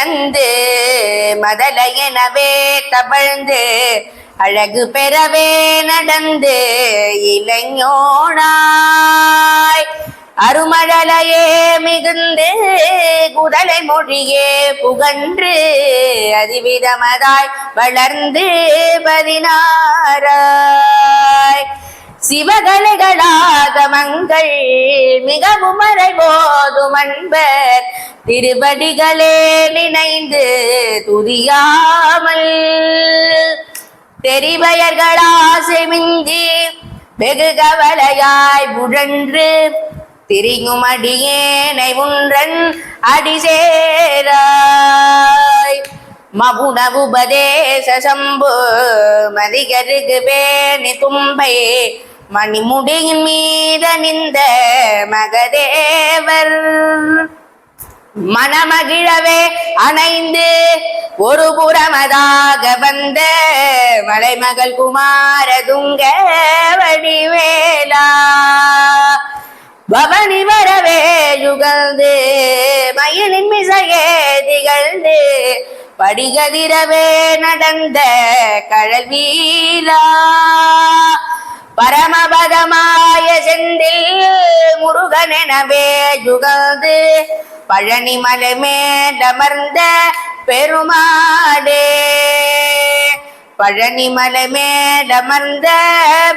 பிறந்து மதலையெனவே தவழ்ந்து அழகு பெறவே நடந்து இளைஞனாய் அருமழலையே மிகுந்து குதலை மொழியே புகன்று அதிவிதமதாய் வளர்ந்து 16 சிவகலைகளாகமங்கள் மிகவும் மறைபோதும் அன்பர் திருவடிகளே நினைந்து துதியாமல் தெரிவயர்களாசை மிஞ்சி வெகு கவலையாய் புழன்று திரியும் அடியேனை உன்றன் அடிசேராய் மகுணவுபதேச சம்பு மதிகருக்கு பேணி தும்பை மணிமுடியின் மீதணிந்த மகதேவர் மனமகிழவே அணைந்து ஒரு புறமதாக வந்த மலைமகள் குமார துங்க வடிவேலா பவனி வரவே யுகழ்ந்து மயிலின் மிசையே திகழ்ந்து படிகதிரவே நடந்த கழல் வீலா பரமபதமாய செந்தில் முருகனெனவே யுகழ்ந்து பழனி மலை மேலமர்ந்த பெருமாடே பழனி மலை மேலமர்ந்த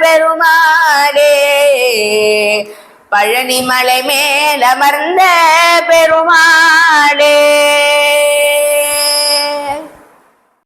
பெருமாடே பழனி மலை மேலமர்ந்த பெருமாடே